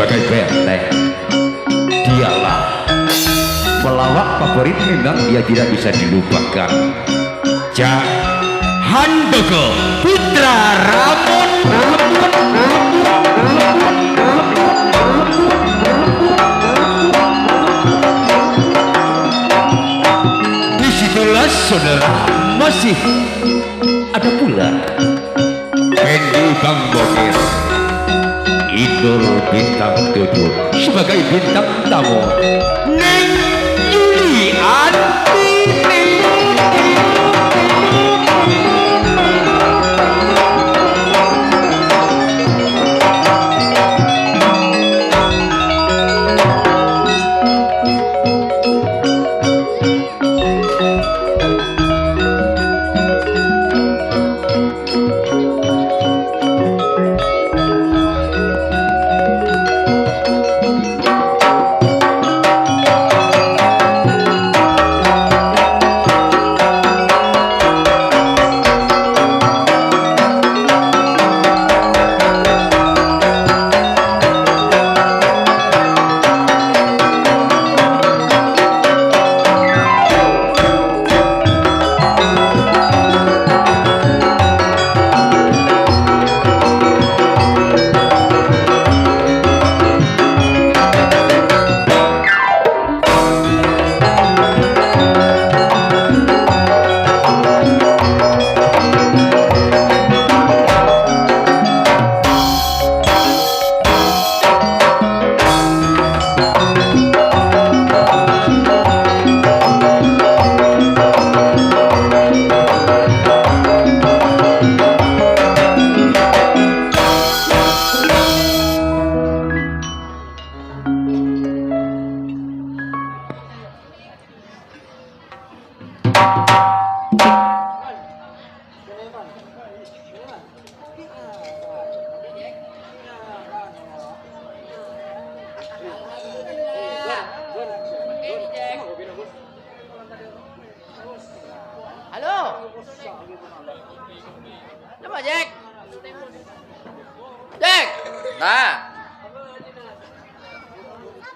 sebagai benteng. Dialah pelawak favorit, memang dia tidak bisa dilupakan. Jak Handoko Putra Ramon. Disitulah saudara masih ada pula Fendi Bang Bokir, idol bintang 7 sebagai bintang tamu Neng Yulianti. Halo. Coba Jack. Jack. Nah.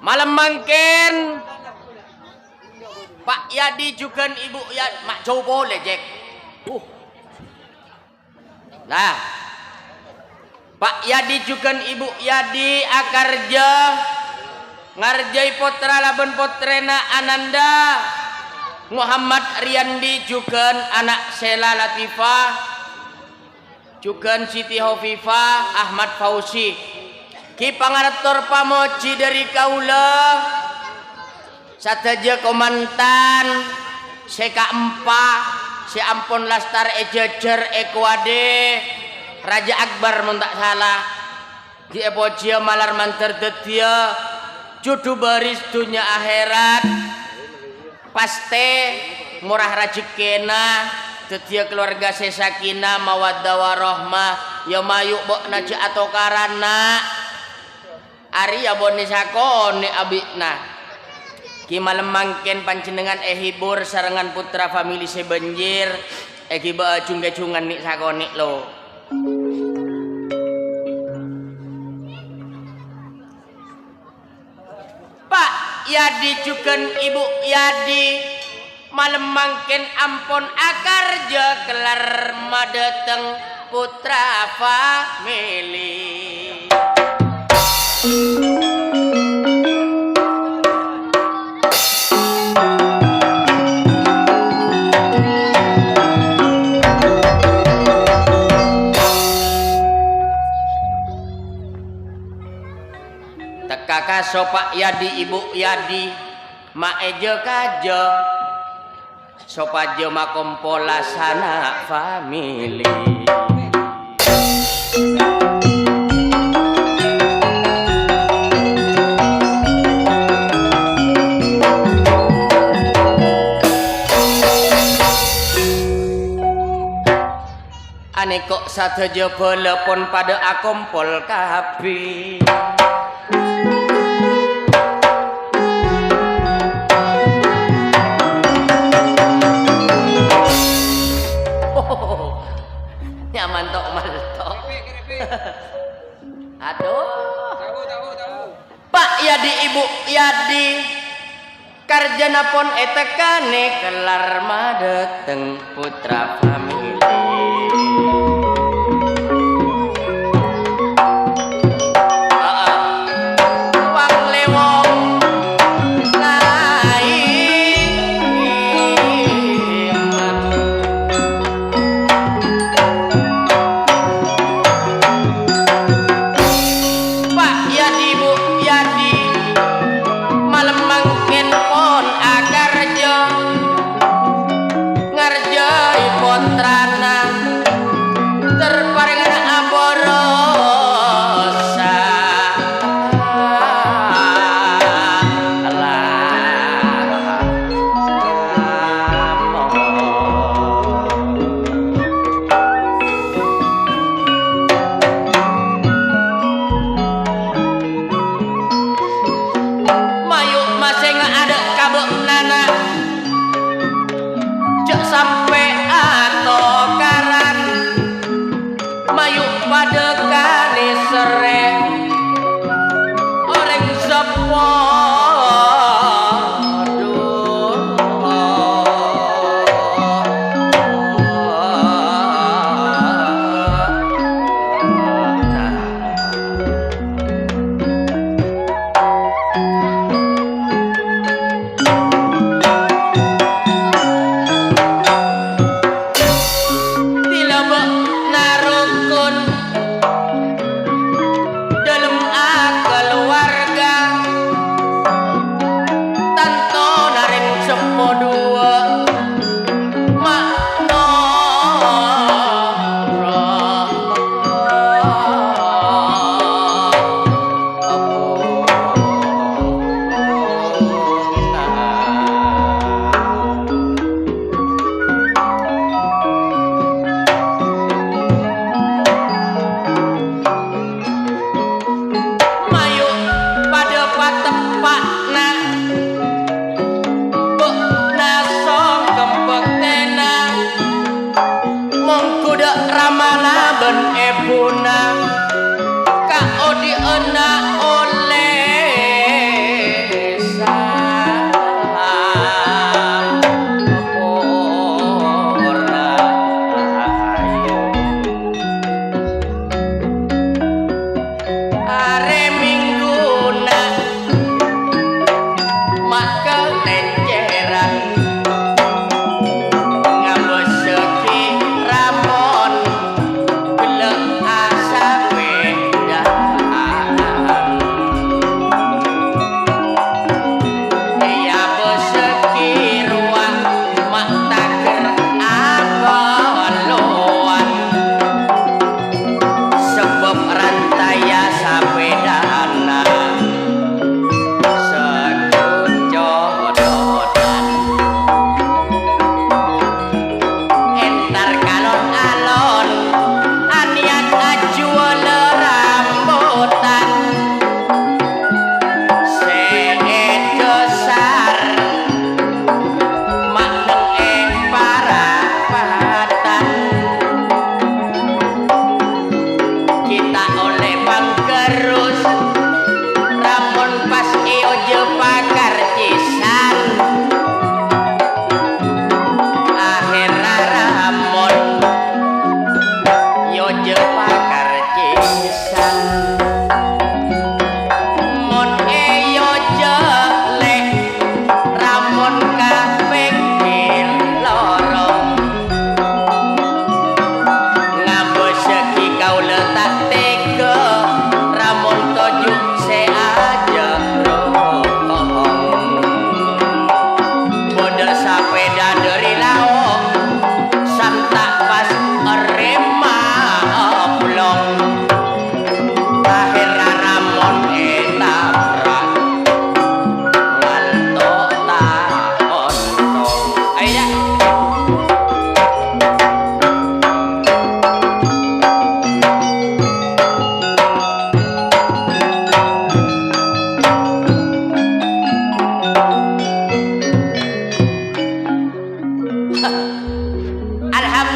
Malam mangken Pak Yadi juga Ibu Yadi mak coba boleh Jack. Nah. Pak Yadi juga Ibu Yadi akarja ngarjai potra laban potrena Ananda Muhammad Riyandi juga anak Sela Latifah juga Siti Hovifah Ahmad Fauzi Ki Pangaretor pamoci dari kaula sataja komantan Seka Empah Si Ampon Lastar Ejejer Ekwade Raja Akbar mun tak salah di Epojia Malar Manter Detia Judu baris dunia akhirat paste murah rajekena tetia keluarga sesakina mawaddah warahmah ya mayuk bok naja atau karana ari ya bone sakone abikna ki malem mangken panjenengan hibur sarengan putra famili sebanjir ki bajung-gajungan nik sakone lo. Pak Yadi juga Ibu Yadi malam mangken ampun akarja kelar madeteng putra famili. Kakak Sopak Yadi Ibu Yadi maeje kajo sopaje makompola sana famili. Ane kok sateje belepon pada akompol kapi. Nyaman tok mal tok. Aduh. Tahu. yadi karjana pon etekane kelar madeteng putra famili wang lewong sampai atokaran mayu pada kali sere orang sepo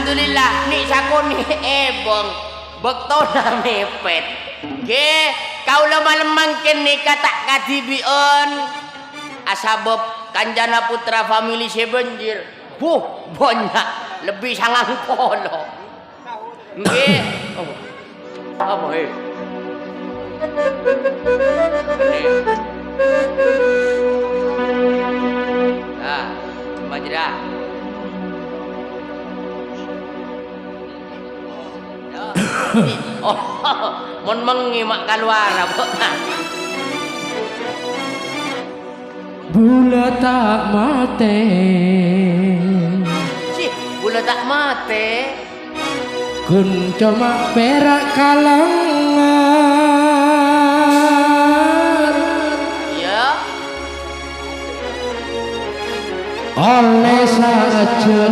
Alhamdulillah ni sakon ni ebong bektona mepet ge kau lemah mangken nih kata kadibion asabab kanjana putra family sebenjir banyak lebih sangang polo nggih apa nah majra oh mon mengimak keluar apa Bula tak mate sih bula tak mate kun cuma perak kalangan ya oleh saja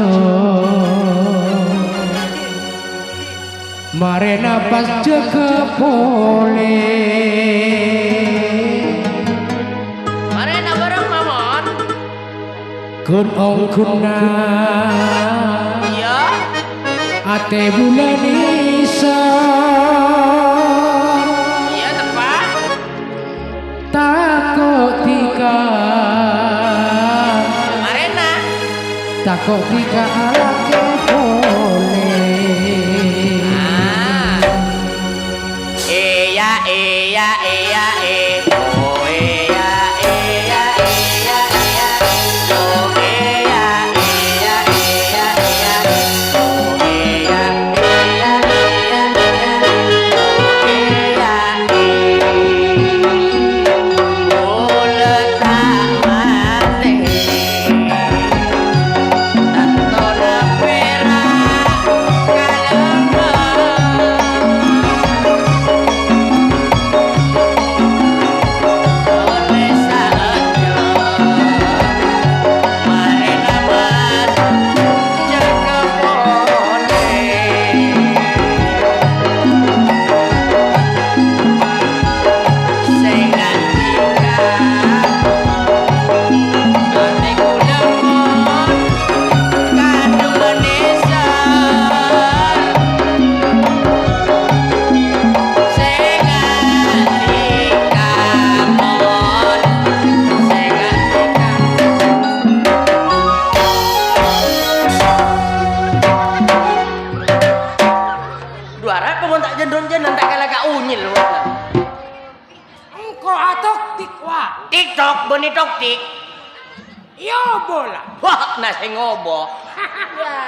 mare napas jaga boleh marena bareng mamon kun ong kuna ya ate bulan isa iya tepat takut tika marena takut tika alake boleh Eya oh eya oh eya oh bola tak mati tantona perak oleh saja marena mas jaga boleh sengat tika ate kulemon kadu manesa sengat tika mon sengat tika duara pemon tak jendon-jendon tak kalah ka unyil engko atok tikwa TikTok beni tok tik yo bola wah nasi ngobo ya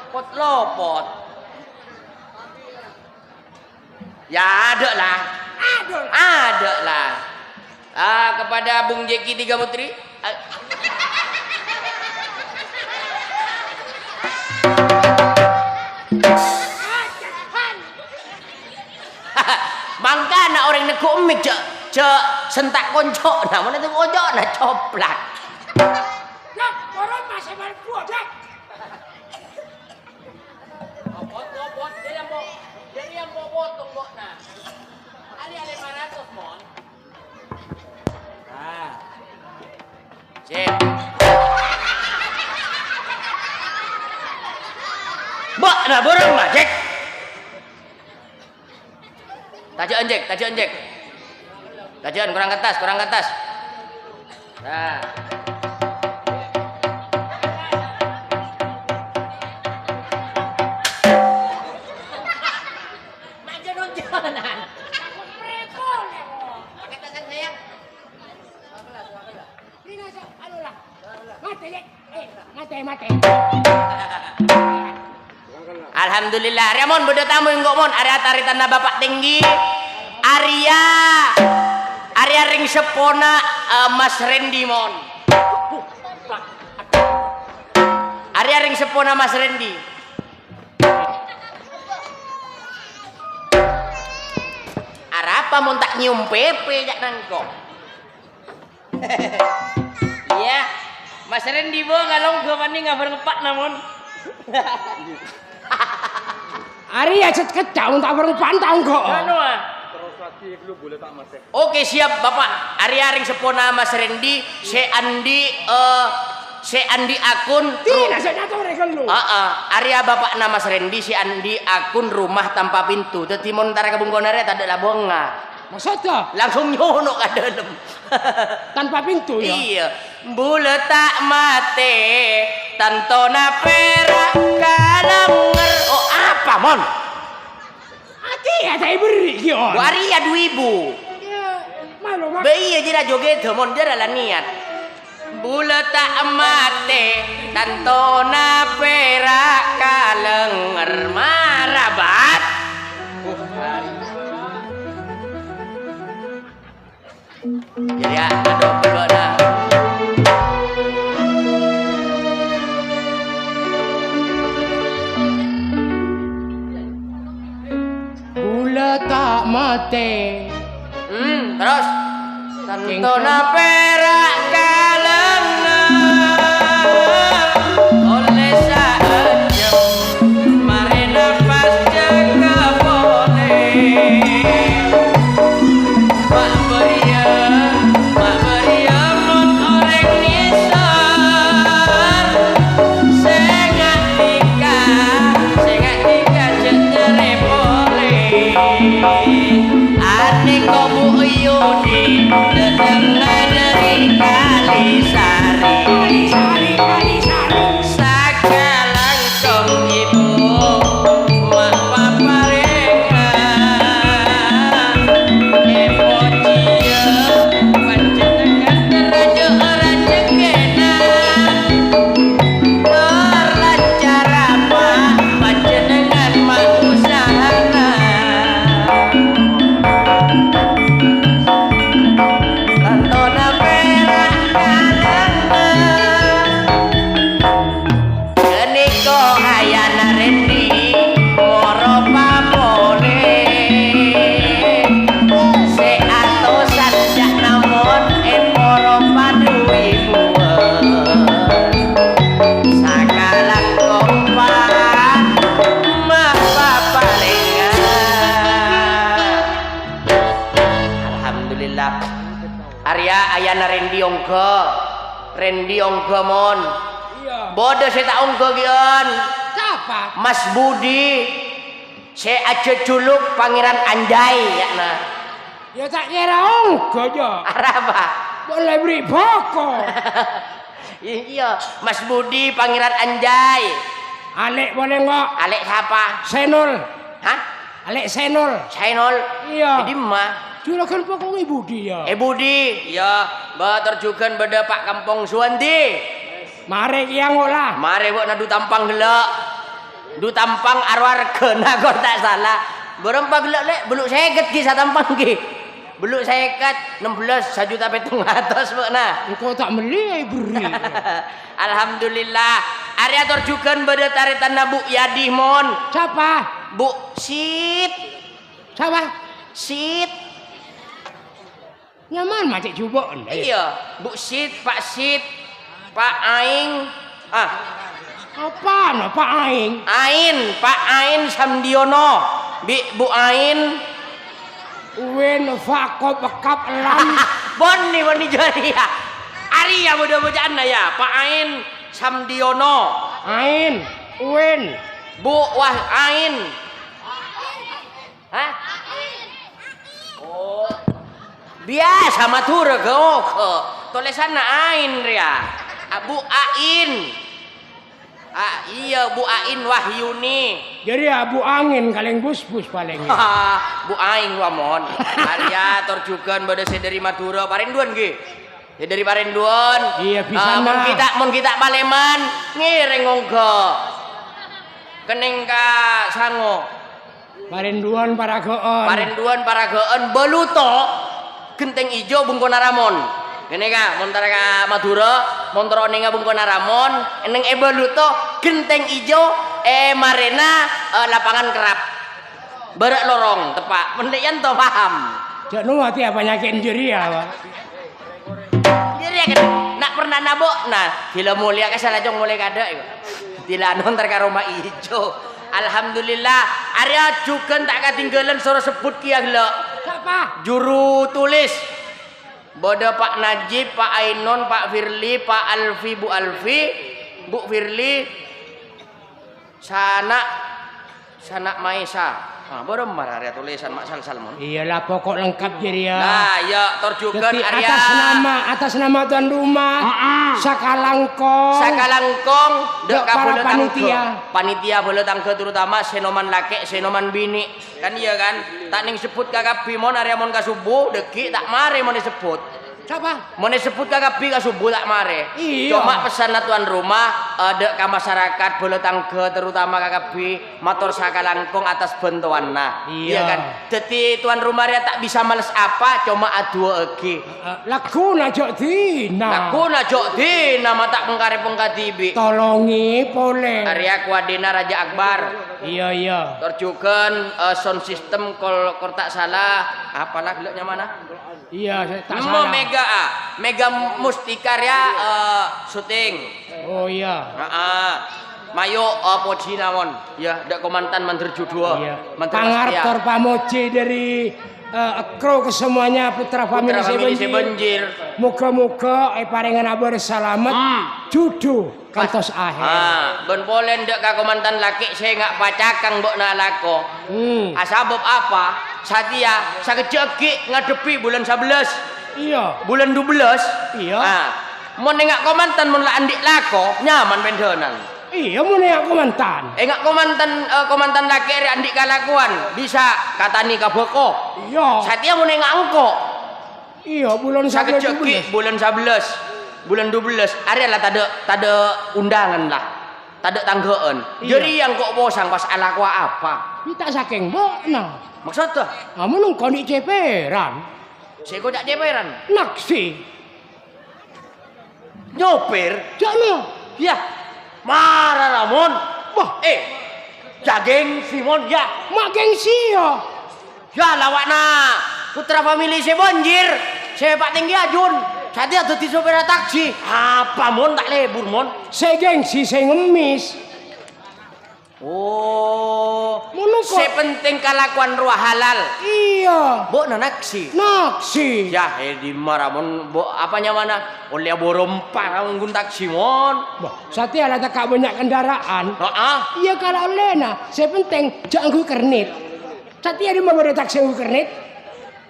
pot lopot ya ada lah aduh ada lah kepada Bung Jeki Tiga Putri bangka anak orang nak komik cek sentak konco nah mana tu konco nah coplak ya orang masih berbuat ya bot dia yang mau potong bot nah ali 500 mon sip mbak nah borong lah Jack tajaan tajaan kurang ke atas nah jalan pakai tangan saya mate alhamdulillah Ramon bodo tamu yang mon area taritan bapak tinggi Arya ring sepona Mas Randy mon Arya ring sepona Mas Randy arapa mon tak nyium pepe jak nangko iya Mas Randy bo ngalong ke mani ngabar ngepak namon Ari ya cet kedaun tak perlu pantang kok. anu oke siap Bapak Arya ring sepona Mas Randy si Andi akun Arya Bapak nama Mas Randy si Andi akun rumah tanpa pintu teti montara kebungkonare tak ada bonga Maksudnya Langsung nyonok ka dalam. tanpa pintu ya. Iya. Bule tak mati tantona perak kalenger. Oh apa mon? Ati ada beri ki on. Waria 2000. Ya, malu mak. Bayi aja joget mon jara lah niat. Bule tak mati tantona perak kalenger marabat. Jadi ada kedua dah. Bula tak mati. Terus tantona perak kalengan oleh saat jam mari nafas jaga boleh mak beria mon orang nisar sengak tika jengere boleh ane kobu yudi tetengah dari kali sari sakalang tong ibu mak paparengan emojiya panjenengan teraja kenan terlancar apa panjenengan mak usahana tantona perak kalengan geniko ayana rendi moro pamole se atosan jak namon moro padui buan sakalang kompan mah papalengan. Alhamdulillah Arya ayana rendi ongko mon Iya. bodoh saya tak ongko gian Siapa? Mas Budi saya aja culuk Pangeran Anjay ya nah Ya tak kira ongko aja. Araba Boleh beri boko. iya Mas Budi Pangeran Anjay Alek boleh enggak? Alek siapa? Senol. Hah? Alek Senol. Chainol? Iya. Jadi mah Juragan pokok ibu dia. Budi ya baterjukan beda Pak Kampung Suwandi Mari yang olah. mari buat nadu tampang gelak du tampang arwar kena kok tak salah berempat gelak lek beluk seket ki tampang ki beluk seket 16 1,7 atas buat nah Engkau tak meli beri. Alhamdulillah Arya terjukan beda taritan Bu Yadi mon Siapa? Bu Sit Siapa? Sit Nyaman macam coba. iya Bu Sit Pak Sit Pak Aing Apaan? Apa aing? Ain Pak Ain Samdiono Bu Ain Wen fakop bekap lam. Boni jadi ya Arya mudah-mudahan ya Pak Ain Samdiono Ain. Wen. Bu Wah Ain hah oh biasa matur ke tulisan Ain Ria Bu Ain iya Bu Ain Wahyuni Jadi abu angin kaleng bus-bus paling. Bu Aing wamon Arya terjukan pada saya dari Madura Parinduan ge ya dari Parinduan Iya, bisa mon kita Paleman ngireng ongko kening ka sango Parinduan Paragoon. Paragaan beluto genteng ijo Bungkonaramon kene ka montara ka Madura montoro ning Bungkonaramon eneng beluto genteng ijo marena lapangan kerap berak lorong tepak pendekan to paham Jak nu hati apa nyakin jeri ya, Pak. jadi kan nak pernah nabok nah bila mulia kasar aja mulai kada tidak nonton karo mak ijo alhamdulillah Arya juga tak ketinggalan suara sebut kia gelo Siapa? juru tulis bodoh Pak Najib Pak Ainon Pak Firly Pak Alfi Bu Firly Sanak Maesa Ah, berembar area tulisan Mak Salsalmon. Iyalah pokok lengkap jadi ya. Nah, ya torjukan Jadi area atas nama tuan rumah. Sakalangkong. Sakalangkong dek Para kabel panitia. Panitia bola tangke terutama senoman laki, senoman bini. Kan iya kan? Tak ning sebut kakak mon area mon kasubuh deki tak mare mon disebut. Siapa? Mau disebut kakak kasubuh tak mare. Iya. Cuma pesan tuan rumah dek ka masyarakat bola tangke terutama kakak motor Sakalangkong atas bantuan nah. Iya kan? Jadi tuan rumah dia tak bisa males apa cuma adu egi. Laku najok dina. Aku najok di nama tak pengkare pengkatibi. Tolongi boleh. Arya Kuadina Raja Akbar. Iya. Terjukan sound system kalau tak salah apalah gelaknya mana? Iya, tak Nemo salah. Mega Mustikarya syuting. Oh iya. Mayo poji namon. Ya, dak komandan Menteri Judua. Iya. Menteri Pangarep Wastia. tor pamoci dari kru ke semuanya putra famili Putra famili Sebenjir. Sebenjir. Muka-muka paringan abar selamat. Judu kantos akhir. Ben polen dak ka komandan laki saya ngak pacakang mbok nalako. Asabab apa? Sadia sakejeki ngadepi bulan 11. Iya. Bulan 12. Iya. Mun nengak komandan mun la andik lako nyaman bendonan. Iya mau nih aku mantan. Engak komandan laki andik kalakuan bisa katani kaboko. Iya. Sadia mun nengak engko. Iya bulan Sakejeki bulan 11. Bulan 12 area lah tada undangan lah. Tada tanggaan. Iya. Jadi yang kok posang pas alakwa apa? Kita saking bokna. Maksudnya? Kamu nungkon di ceperan. Saya kok tak ceperan. Naksi. Nyopir. Jangan. Ya. Marah Ramon. Wah. Jageng Simon ya. Mak gengsi ya. Ya lawakna putra famili Sebenjir. Saya Pak Tinggi Ajun. Saya ada di sopir taksi. Apa mon tak lebur mon? Saya gengsi, saya ngemis. Oh. Mono kok. Saya penting kalakuan ruah halal. Iya. Bo naksi. Naksi. Ya di maramon bo apanya mana? Oleh borompa nggun taksi mon. Wah, Satya ada tak banyak kendaraan. Heeh. Iya kalau Lena, saya penting jangan gue kernit. Satya di mana ada taksi gue kernit?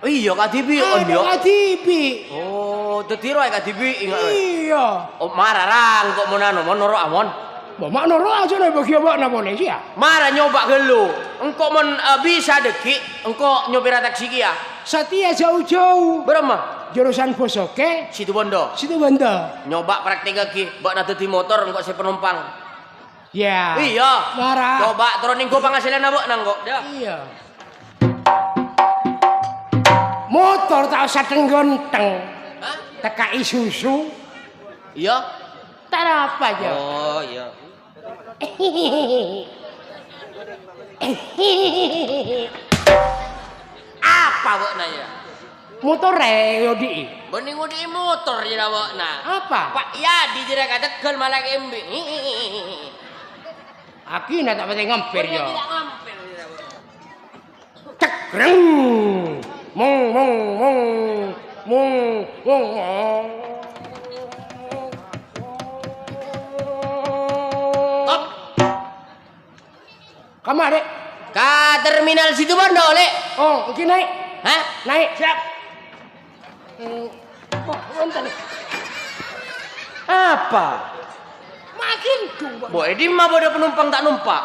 Oh iya KTV on yo. KTV. Oh, tetiro KTV ingat. Iya. Oh mararang kok monano mon noro amon. Mak noro aja nih bagi abak na Malaysia. Marah nyoba gelu. Engkau mon bisa deki. Engkau nyopir taksi kia. Satya jauh-jauh. Berapa? Jurusan Posoke. Situ Bondo. Situ Banda. Nyoba praktik lagi. Bak nanti di motor engkau si penumpang. Ya. Iya. Marah. Coba turun engkau penghasilan abak nangkok. Iya. Motor tak usah tenggenteng. Tekai susu. Iya. Tak apa aja. Oh iya. Apa bak nanya? Motor Yodi. Bening di motor jadi bak na. Apa? Pak Yadi jadi kata gel malah kembing. Aki nak tak penting ngampir ya. Tidak ngampir jadi bak. Cekreng. Mong mong mong mong mong. Top. Kamu adek? Ka terminal situ Bondo oleh. Oh, mungkin naik. Hah? Naik, siap. Oh, bentar. Apa? Makin tuh. Boy, di mah bodo penumpang tak numpak.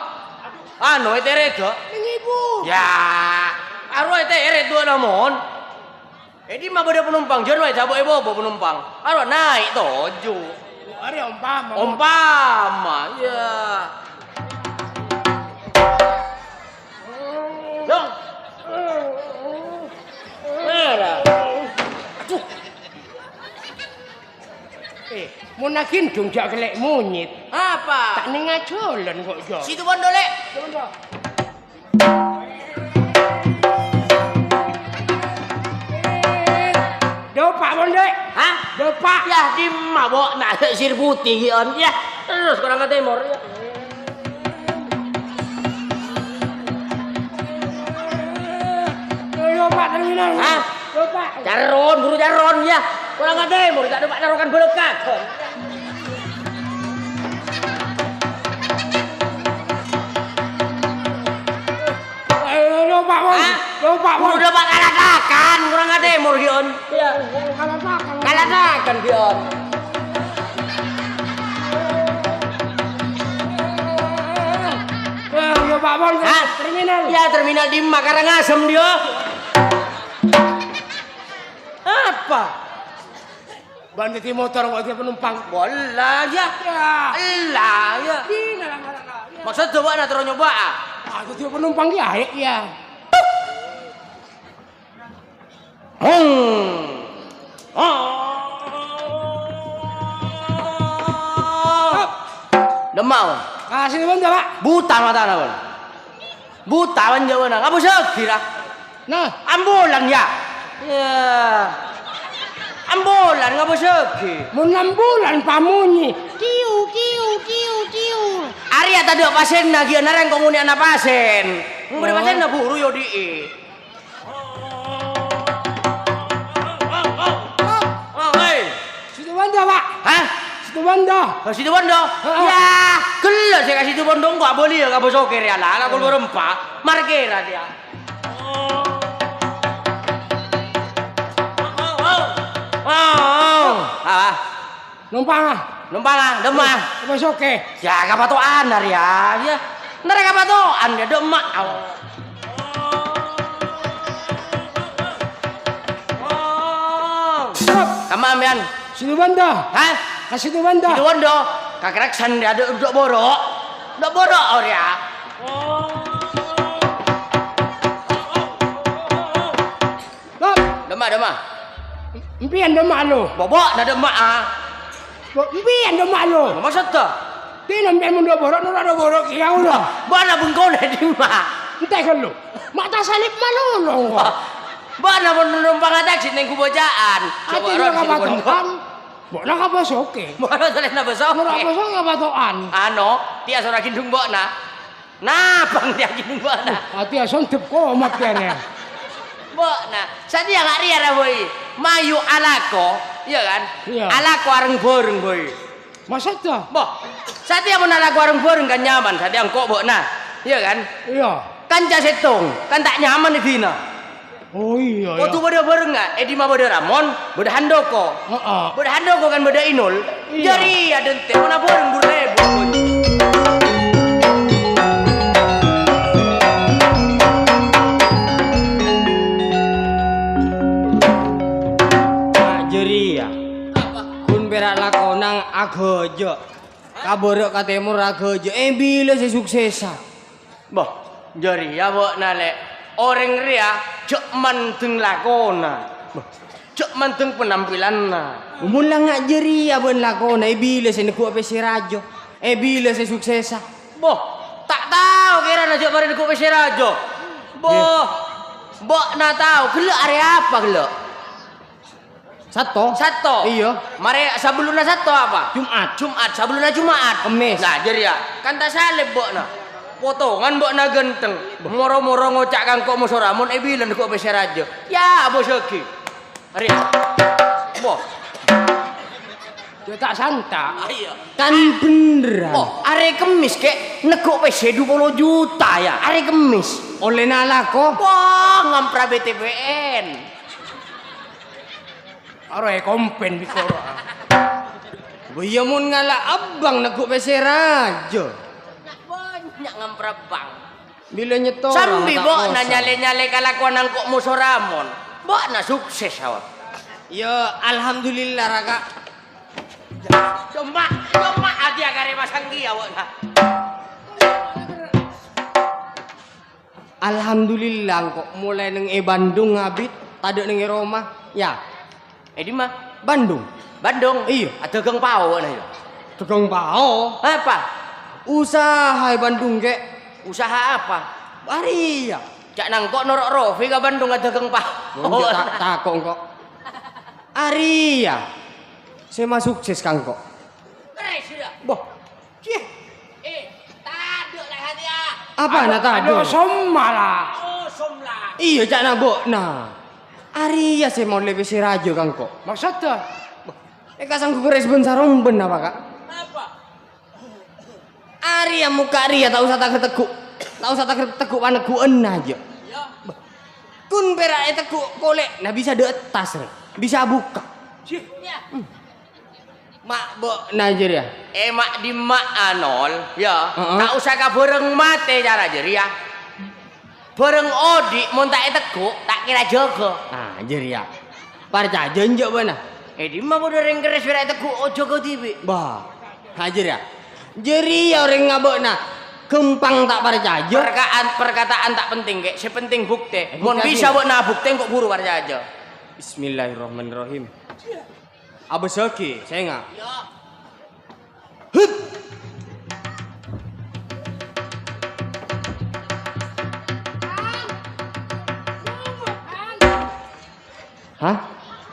Anu ete redo. Ibu. Ya, aru ete redo namon. Di mah bodo penumpang, jon wae jabo bobo penumpang. Aru naik toju. Ari umpama. Umpama, ya. Dong. Merah. Aduh. Mau nakin dong jak kelek monyet. Apa? Tak nengajolan kok jo. Situ Bondo lek. Dopak Bondek. Hah? Dopak. Ya di mabok nak sir putih on ya. Terus kurang ke timur ya. Dopak terminal. Hah? Dopak. Jaron, buru jaron ya. Kurang ke timur tak ada pak narokan belokat. Lupa pon. Udah pak kalatakan, kurang ada timur gion. Iya, kalatakan. Kalatakan gion. Ya Pak Pon, Hah? terminal. Ya terminal di Makarangasem dia. Apa? Banditi motor kok dia penumpang. Bola aja. Ya. Elah ya. Di dalam mana? Maksud coba nak terus nyoba. Aku dia penumpang dia ya. Demau. Kasih teman Pak. Buta mata nak. Buta kan jawa nak. Apa sekira? Nah, Ambulan ya. Ya. Ambulan ngapa seki? mun 6 bulan pamunyi. Kiu. Arya tadi pasien na gieu nareng kong uni anak pasien. Mun pasien na buru yo di. Oh, hei. Situ Wanda Pak. Hah? Situ Wanda. Situ Bondo? Ya, gelo saya kasih situ Bondo enggak boleh ya kabo soker ya lah, kalau berempat, markera dia. Ah, numpang demah. Apa soke? Ya kapatoan ya. Ya. Nare kapatoan dia demak. Sama ambian. Situ Wanda. Hah? Kasih situ Wanda. Situ Bondo. Kakreksan dia ada dok borok. Dok borok dia. Bab, Demak. impian demak lo. Bobok na demak ah. Impian demak lo. Maksud tu? Di nampian mun do borok, nu do borok kiau lo. Bana bengkau na di mak. Entek kan lo. Mata salib malulong kok. Bana pun numpang taksi neng kubojaan. Ati lo kapatokan. Bokna apa soke? Bana salih na besok. Nu apa sok kapatokan. Ano, tias ora kindung bokna. Napang dia kindung bokna. Ati ason tep ko mat kene. Bokna, sadi yang hari ada boy. Mayu alako, iya kan? Iya. Alako areng boreng boy. Maksud tu? Boh, sadi yang alako areng boreng kan nyaman. Sadi yang kok bokna, iya kan? Iya. Kan jasetong, kan tak nyaman di dina. Oh iya. Oh tu bodoh bareng nggak? Edi mah bodoh Ramon, bodoh Handoko. Heeh. Bodoh Handoko kan bodoh Inul. Iya. Jadi ada ente, mana bareng burlebu. Jeri ya. Kun berak lakonang agojo. Kaborok ka timur agojo. Bila saya suksesa. Boh, jadi ya bo nale. Orang ria cek manteng lakona. Boh, cek manteng penampilanna. Mula ngak jeri ya bon lakona. Bila saya neku apa si rajo. Bila saya suksesa. Boh, tak tahu kira najak mari ku pesi rajo. Boh, boh na tahu. Gelo area apa gelo? Satu. Iya. Mari sebelumnya satu apa? Jumat. Sebelumnya Jumat. Kemis. Nah, jadi ya, kan tak salib bokna. Potongan bokna genteng. Moro-moro ngocak kangkok musoramon bilang kok besi rajo. Ya, bos oke. Hari. Boh. Dia tak santa. Ayo. Kan beneran. Oh, hari Kemis kek negok pesi 20 juta ya. Hari Kemis. Oleh nalako. Wah, ngampra BTPN. Aroy kompen bikoro. Iya mun ngala abang neku pesi rajo. Banyak ngampra bang. Bila nyetor. Sambi bok na nyale-nyale kalakuan ang kok musoramon. Bok na sukses awak. Ya alhamdulillah raka. Cuma adi agare masang dia awak na. Alhamdulillah kok mulai neng Bandung ngabit, tadi neng Roma. Ya, Di mah Bandung. Bandung. Iya. Ada gang pao na yo. Tukang pao. Apa? Usaha Bandung kek. Usaha apa? Bari ya. Cak nang kok norok rofi ka Bandung ada gang pao. Nggak tak takok kok. Ari ya. Saya mah sukses kang kok. Keren sudah. Boh. Cih. Taduk lah hadiah. Apa nak tadi? Aduh, somala. Oh, somlah. Iya cak nabok nah. Ari ya saya mau lebih si rajo kang kok. Maksud tu? Kasang kukuris bensarong ben apa kak? Apa? Ari ya muka Ari ya tak usah tak ketekuk. Tak usah tak ketekuk paneguen aja. Ya. kun berak eta ku kolek nah bisa di atas bisa buka mak bo najer ya mak di mak anol ya tak usah ka bareng mate cara jer ya bareng odik mun tak teguk tak kira jaga nah jer ya parca jenjok bana di mak udah ring keres berak teguk ojo kau tibi bah hajar ya jeri ya orang ngabokna kempang tak parca aja perkataan tak penting kek sepenting bukti mun bisa buat nah bukti kok buru parca aja Bismillahirrahmanirrahim abis oke saya nggak ya hah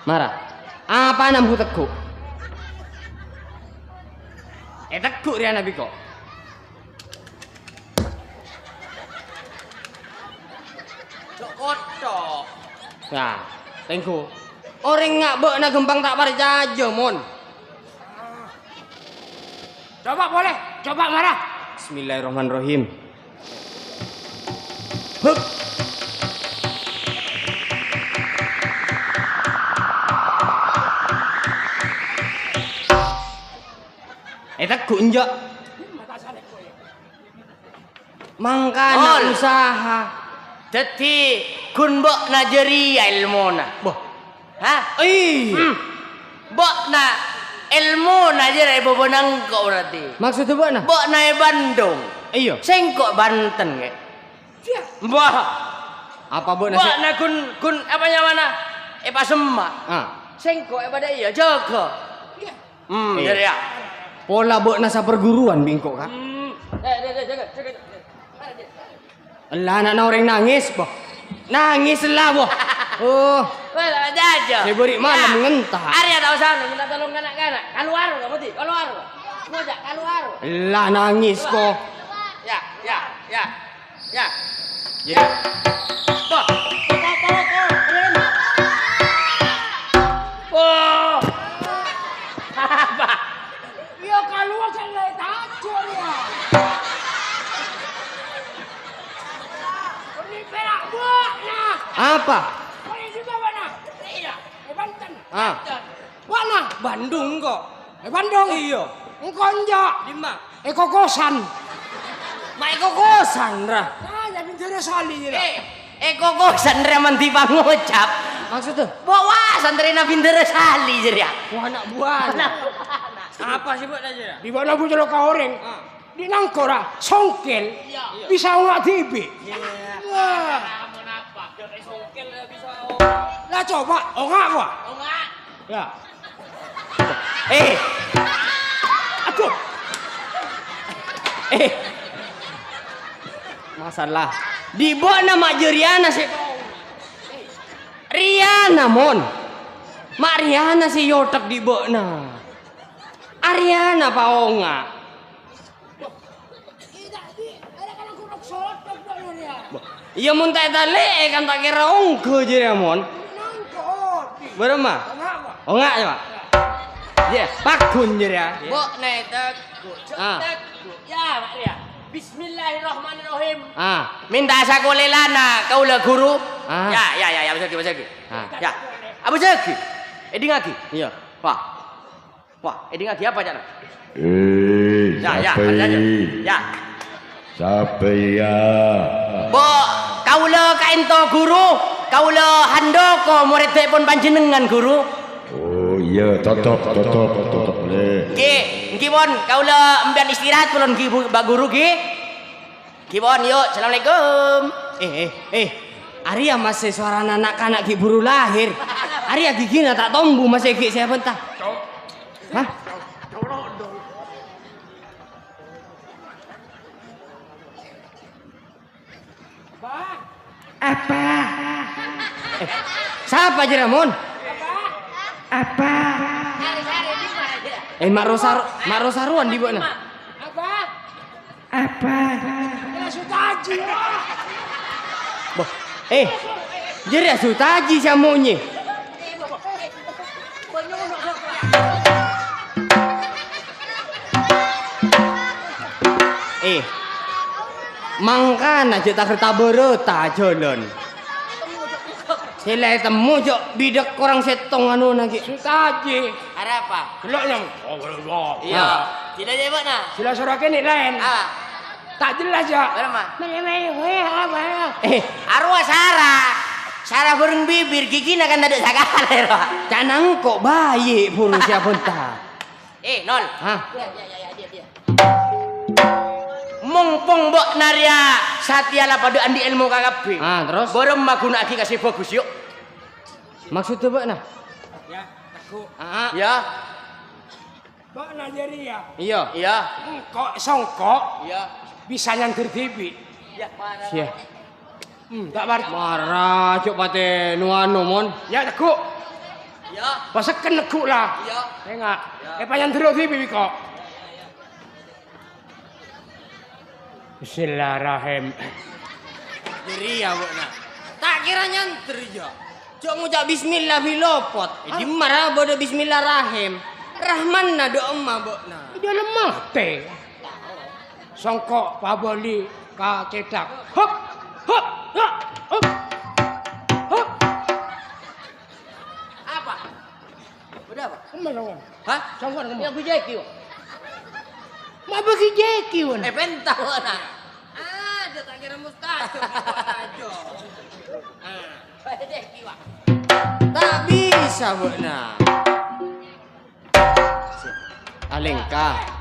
marah apa nampu teguk teguk dia nabi kok kotok nah tengku orang ngabok na gempang tak parca aja mon Coba boleh, coba marah. Bismillahirrahmanirrahim hup teguk njok mangkana usaha dadi kun mbok najeri ilmuna boh hah mbok na ilmu najeri bobonang kok berarti maksudnya mbok nah mbok nae Bandung iya sing kok Banten kek mbah apa mbok mbok na kun apa namanya Pasemak ah sing kok pada iya jaga jadi ya pola mbok nasa perguruan bingkok kak jaga lah anak orang nangis boh nangis lah boh oh jaja saya beri malam ngentah Arya tahu sana minta tolong kanak-kanak keluar kamu ti keluar ngojak keluar lah nangis kok ya jadi apa Ya keluar saya tajur ya. Ini perak buahnya. apa Ini di mana? Iya, di Banten. ah Mana? Bandung kok Di Bandung. iya Engkau njak. di mana Eko kosan. mak kosan rah Ah, ya pintu sali ya. Eko kok sandreman di pangocap maksudnya bawa santri na pinter sali jadi ya wah anak buah apa sih buat aja Di mana bu jelo kaoreng? Di nangkora songkel. Bisa nggak tibi? Wah. Lah coba, oh nggak gua? Ya. Aduh. masalah di bawah nama Riana sih Riana mon mak Riana sih yotak di bawah nah Ariana paonga iya mun tak tale kan tak kira ongko jadi mon berapa oh enggak ya pak ya pakun jadi ya Mbok nek teguk, Ah. teguk. Ya, Mak Ria. Bismillahirrahmanirrahim. minta Minta sakolelana kaula guru. Ah. Ya, Abu Sagi. Ah. Ya. Abu Sagi. Edi ngagi. iya Wah, edi ngagi apa cak? Ya. Ya. Siapa ya? Mbok kaula kaento guru, kaula handoko murid pun panjenengan guru. Oh iya, tutup le. Nggih pon kaula mbiyen istirahat kulon nggih Mbak Guru nggih. Nggih pon yuk, Assalamualaikum. Arya masih suara anak-anak ki buru lahir. Arya gigi tak tombu masih ki saya pentah. Hah? Apa? Siapa aja Ramon? Apa? Mak Rosaruan di mana? Apa? Ya Sutaji. Boh, jadi ya Sutaji samonye. Mangkana aja tak kerta bereta jalan. Sila temu jok bidak orang setong anu lagi. Sutaji. Ada apa? Geloknya. Oh, gelok. Iya. Tidak jawab nak. Sila suara kene lain. Ah. Tak jelas ya. Berapa? Mele apa ya? Arwah Sarah. Sarah burung bibir gigi nak kan ada sagala ya. Canang kok bayi pun siapa entah. Nol. Hah? dia. Mongpong mbok naria Satya pada andi ilmu kagabe. Terus? Borong maguna aki kasih bagus yuk. Maksudnya Mbak nah? Ya, aku. Ya. Mbak Najeria. Iya. Iya. Kok songkok Iya. bisa nyantir TV. Ya parah. Sia. Tak bar. Marah cok pate nuano mon. Ya aku. Ya. Paseken aku lah. Iya. Enggak. Panjang terus TV kok. Bismillahirrahmanirrahim. Jadi ya Mbak nah. Tak kira nyanter ya. Cok ngucap bismillah bilopot. Di marah bodo bismillahirrahim. Rahman na do emma Mbak nah. Dia lemah teh. Songkok paboli ka cetak. Hop. Hop. Hop. Hop. Hop. Apa? Udah apa? Kemana kan? Hah? Songkok kemana? Ya bujeki. Ma bagi jeki wan. Pentah na. Ada tak kira mustahil aja. Bujeki wa. Tak bisa Mbak nah. Alengka.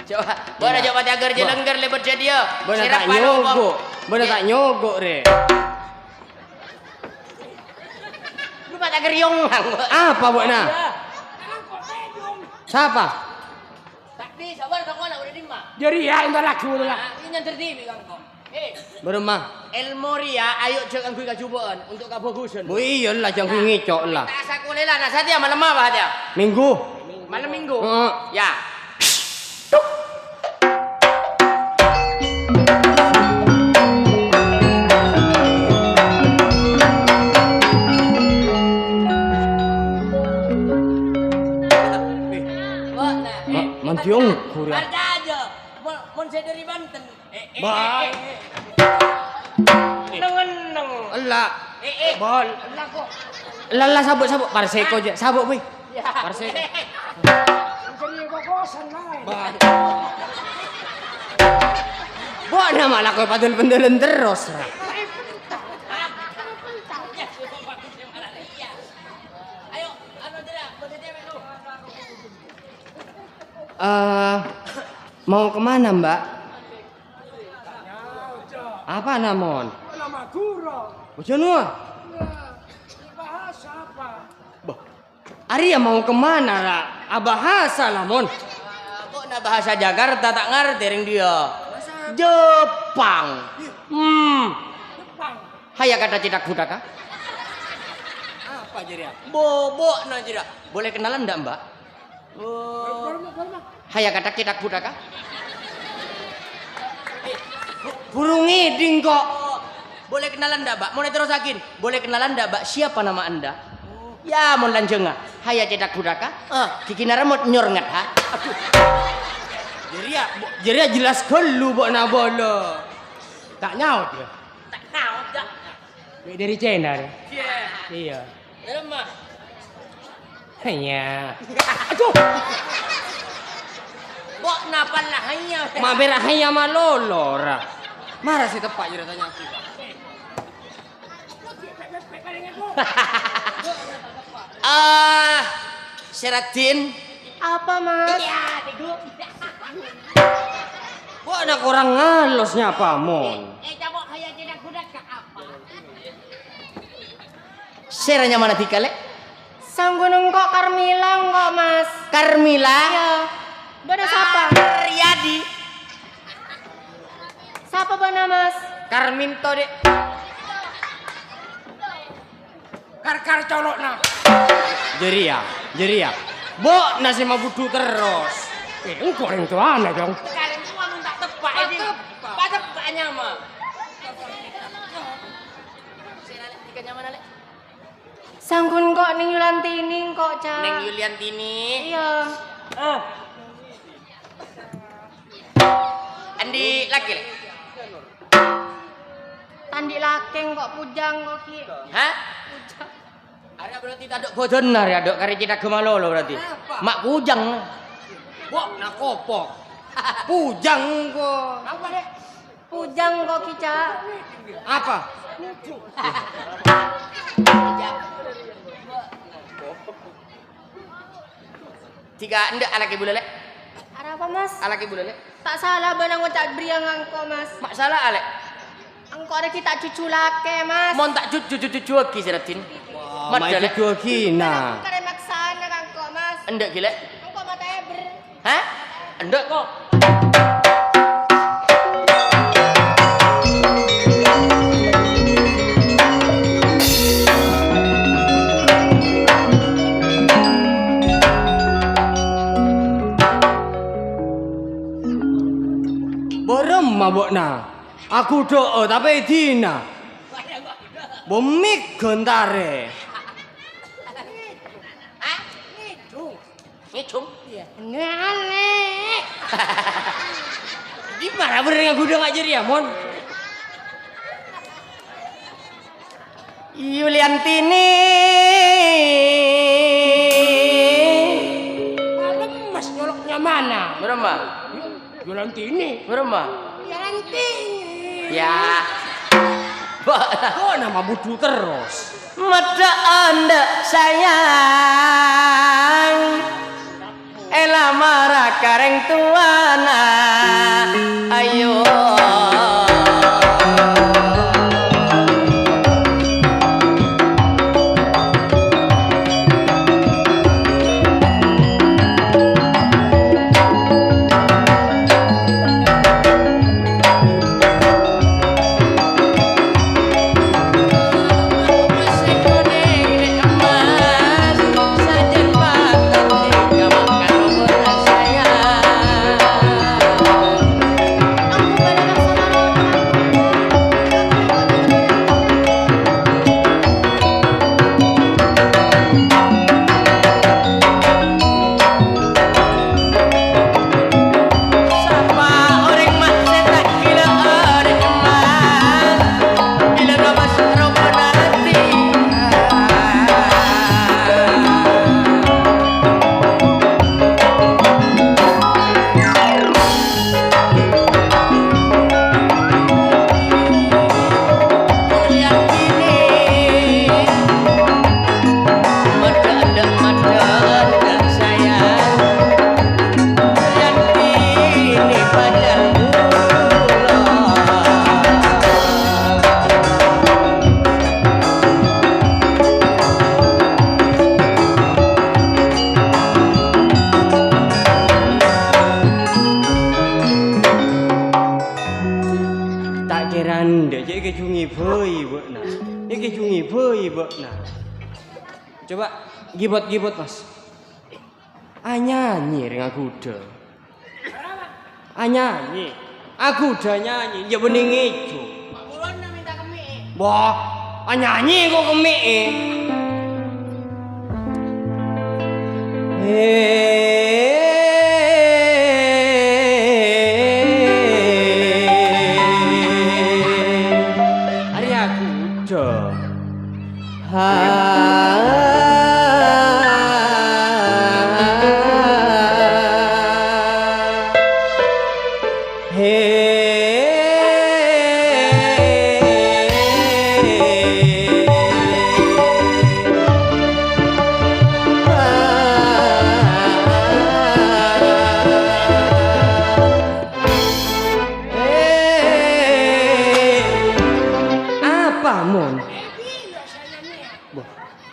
Coba, boleh coba jagar jelengger lebar jadi ya. Bener tak nyogok. Bener tak nyogok re. Lu pada geriong. Apa Mbak nah? Siapa? Tak di sabar tak nak udah lima. Jadi ya entar lagu lah. Ini yang tertibi kan kok. Beremah. Elmoria ayo cek angku kacubaan untuk kabagusan. Bu iya lah jangan ngicok lah. Tak asa kulela nak saja malam apa dia? Minggu. Malam minggu. Heeh. Ya. Mantiong kuria. Ada aja. Mon saya dari Banten. Baik. Neng. Allah. Bol. Lah kok. Lala sabuk parseko je. Sabuk boy. Ya. Parseko. Jadi kokosan lain. Buat nama lah kau padahal pendelan terus. Ayo, anu tidak, berhenti dulu. Mau kemana Mbak? Apa namon? Nama guru. Ujanua. Bahasa apa? Arya mau kemana lah? Abahasa lah mon. Kok na bahasa Jakarta tak ngerti ring dia. Jepang. Haya kata cetak budaka. Apa jadi? Bobo na tidak. Boleh kenalan enggak, Mbak? Oh. Haya kata cetak budaka. Burung ngiding kok. Boleh kenalan enggak, Mbak? Mau terusakin. Boleh kenalan enggak, Mbak? Siapa nama Anda? Ya, mon lanjenga. Haya cetak budaka. Kiki naramot nyorngat ha. Jadi ya jelas kelu buat nak bola. Tak nyaut ya. Tak tahu dah. Dari China deh. Iya. Iya. Lemah. Hanya. Aduh. Bok napa lah hanya. Mabera hanya malolora. Marah si tepak jadi tanya aku. Seratin. Apa mas? Kok anak orang ngalosnya apa mon? Cabok haya cedak budak ke apa? Seranya mana tikale? Sang Gunung kok Carmila kok mas? Carmila. Iya. Bada siapa? Riyadi. Siapa bana mas? Karminto dek. Kar colok nah. Jadi ya. Bok nasi mabudu terus. Engkau yang tuan dong. Kalian semua minta tepak ini. Pak tepaknya mah. Ikannya mana lek? Sang Gunung kok ning Yulantini kok cak? Neng Yuliantini. Iya. Andi laki lek. Tandi lakeng kok pujang kok ki. Hah? Ada berarti tak ada bodonar ya, dok kari kita kemalolo berarti. Mak pujang. Wah, nak kopok. Pujang kok. Apa dek? Pujang kok ki, Cak. Apa? Tiga ndak anak ibu lele. Ada apa, Mas? Anak ibu lele. Tak salah benang ngocak beriang angko, Mas. Mak salah alek. Angko ada kita cucu lake, Mas. Mon tak cucu lagi siratin. Mat Mai lele. cucu kina. Kada maksana angko, Mas. Ndak gile. Angko mata eber. Hah? Ndak kok. Borem mabok na. Aku doa tapi dina. Bomik gentare. Ngicung. Ngale. Gimana bener yang udah ngajar ya, Mon? Yuliantini. Malam Mas nyoloknya mana? Berapa? Yolantini. Berapa? Yolantini. Ya. Kok nama budu terus? Mata anda sayang. Ela marah kareng tuana. Ayo. Coba gibot Mas. Nyanyi ring aku udah. Nyanyi. Aku udah nyanyi, ya bening ijo. Ulun minta kemi. Wah, nyanyi kok kemi. Hari aku udah.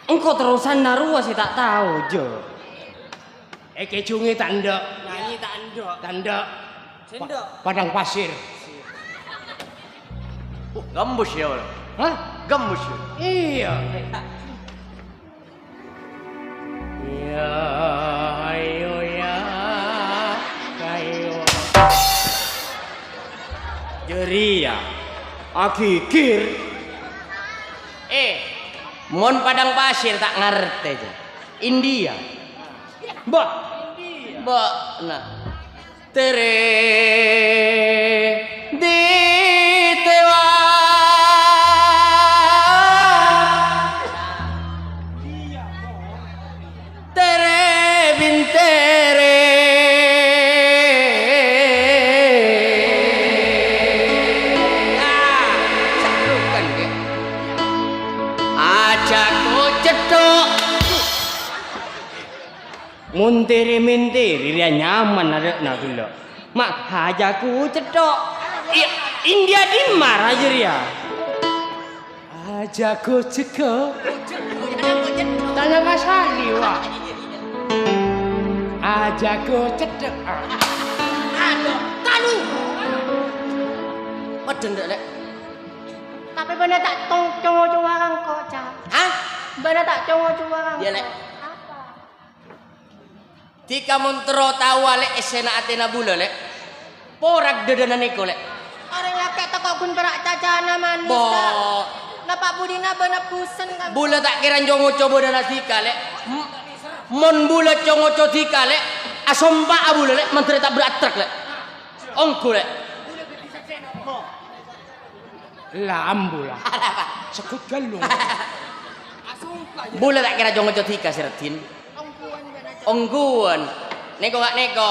Engkau terusan narua sih tak tahu jo. Kecungi tanda. Nyanyi tak endok. Tanda. Sendok. Padang pasir. Gambus ya orang. Hah? Gambus ya. Iya. Ya, ayo ya, kayo. Jeria. Akikir. Mon padang pasir tak ngerti aja. India. Mbak. Mbak, nah. Tere di tewa muntiri mintiri dia nyaman ada nak gula. Mak hajaku cetok. India dimar aja dia. Ajaku ceko. Tanya Mas Sali, wah. Ajaku cedek. Aduh, tanu. Meden lek. Tapi bener tak congo-congo kang kok, Cak. Hah? Bener tak congo-congo kang. Iya, Lek. Apa? Tika montro tahu lek esena atena bula lek. Porak dedanan iko lek. Orang laki toko kun perak cacana manis. Bo. Napak budina bener pusen kang. Bula tak kira jongo coba dana tika lek. Mon bula jongo coba tika lek. Asomba abula lek menteri tak beratrak lek. Ongku lek. Lambu lah. Sekut galung. Bula tak kira jongo coba tika siratin. Ongguan. Neko gak neko.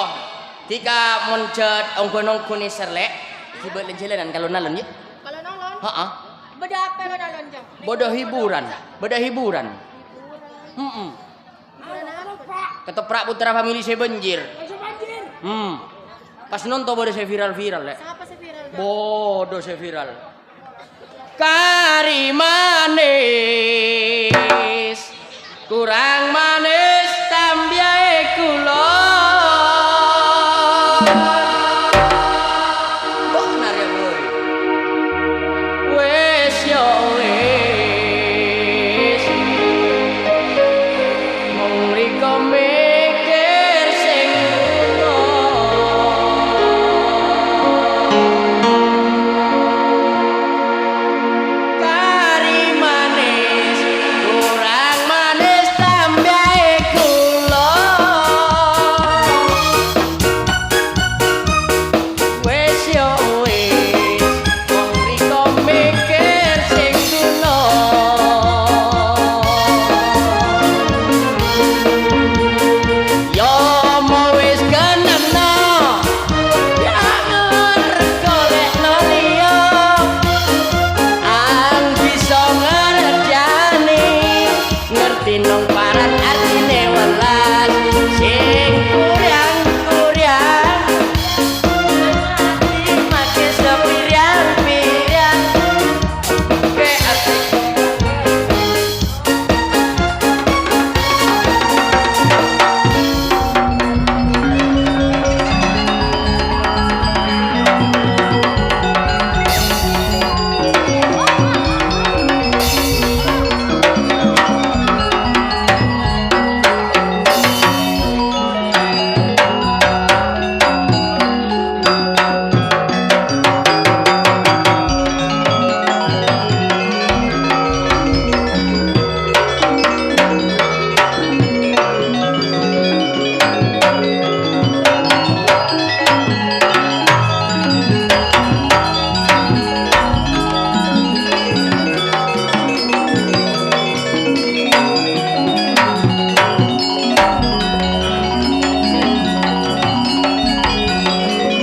Tika moncet ongguan ni serlek. Tiba lenjelanan kalau nalon yuk. Kalau nolong, Heeh. beda apa lo nolong jam? Bodoh hiburan. Beda hiburan. Ketoprak putra family saya banjir. Pas nonton bodoh saya viral-viral lek. Siapa sih viral? Bodoh saya viral. Kari manis, kurang manis tambiae kula.